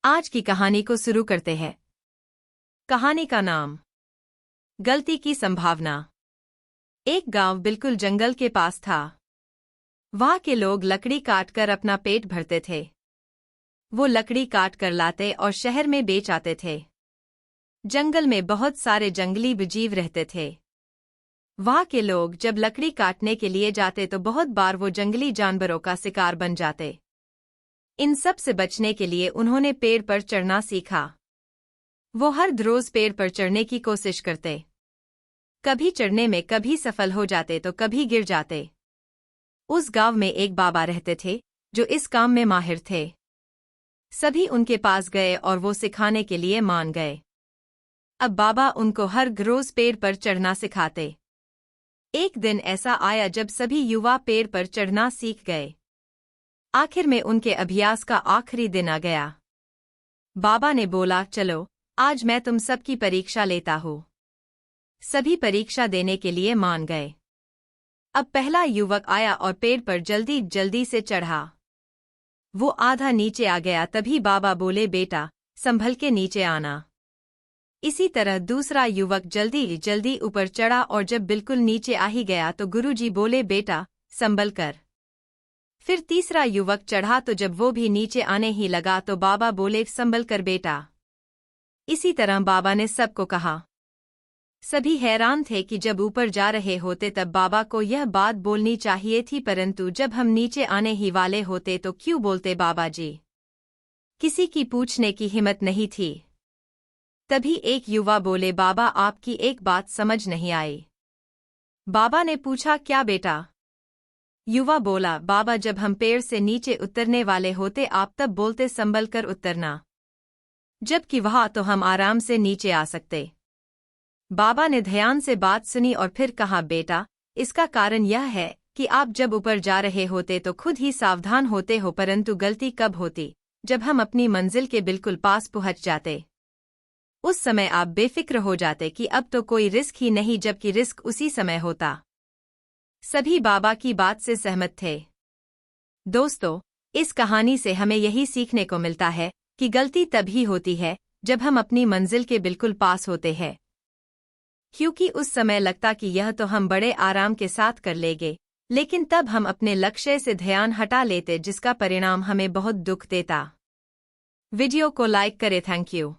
आज की कहानी को शुरू करते हैं। कहानी का नाम गलती की संभावना। एक गांव बिल्कुल जंगल के पास था। वहां के लोग लकड़ी काटकर अपना पेट भरते थे। वो लकड़ी काट कर लाते और शहर में बेच आते थे। जंगल में बहुत सारे जंगली जीव रहते थे। वहां के लोग जब लकड़ी काटने के लिए जाते तो बहुत बार वो जंगली जानवरों का शिकार बन जाते। इन सब से बचने के लिए उन्होंने पेड़ पर चढ़ना सीखा। वो हर रोज पेड़ पर चढ़ने की कोशिश करते। कभी चढ़ने में कभी सफल हो जाते तो कभी गिर जाते। उस गांव में एक बाबा रहते थे जो इस काम में माहिर थे। सभी उनके पास गए और वो सिखाने के लिए मान गए। अब बाबा उनको हर रोज पेड़ पर चढ़ना सिखाते। एक दिन ऐसा आया जब सभी युवा पेड़ पर चढ़ना सीख गए। आखिर में उनके अभ्यास का आखिरी दिन आ गया। बाबा ने बोला, चलो आज मैं तुम सबकी परीक्षा लेता हूँ। सभी परीक्षा देने के लिए मान गए। अब पहला युवक आया और पेड़ पर जल्दी जल्दी से चढ़ा। वो आधा नीचे आ गया तभी बाबा बोले, बेटा संभल के नीचे आना। इसी तरह दूसरा युवक जल्दी जल्दी ऊपर चढ़ा और जब बिल्कुल नीचे आ ही गया तो गुरुजी बोले, बेटा संभल कर। फिर तीसरा युवक चढ़ा तो जब वो भी नीचे आने ही लगा तो बाबा बोले, संभल कर बेटा। इसी तरह बाबा ने सबको कहा। सभी हैरान थे कि जब ऊपर जा रहे होते तब बाबा को यह बात बोलनी चाहिए थी, परंतु जब हम नीचे आने ही वाले होते तो क्यों बोलते बाबा जी। किसी की पूछने की हिम्मत नहीं थी। तभी एक युवा बोले, बाबा आपकी एक बात समझ नहीं आई। बाबा ने पूछा, क्या बेटा। युवा बोला, बाबा जब हम पेड़ से नीचे उतरने वाले होते आप तब बोलते संभल कर उतरना, जबकि वहां तो हम आराम से नीचे आ सकते। बाबा ने ध्यान से बात सुनी और फिर कहा, बेटा इसका कारण यह है कि आप जब ऊपर जा रहे होते तो खुद ही सावधान होते हो, परंतु गलती कब होती, जब हम अपनी मंजिल के बिल्कुल पास पहुंच जाते। उस समय आप बेफिक्र हो जाते कि अब तो कोई रिस्क ही नहीं, जबकि रिस्क उसी समय होता। सभी बाबा की बात से सहमत थे। दोस्तों, इस कहानी से हमें यही सीखने को मिलता है कि गलती तभी होती है जब हम अपनी मंजिल के बिल्कुल पास होते हैं, क्योंकि उस समय लगता कि यह तो हम बड़े आराम के साथ कर लेंगे, लेकिन तब हम अपने लक्ष्य से ध्यान हटा लेते जिसका परिणाम हमें बहुत दुख देता। वीडियो को लाइक करें। Thank you.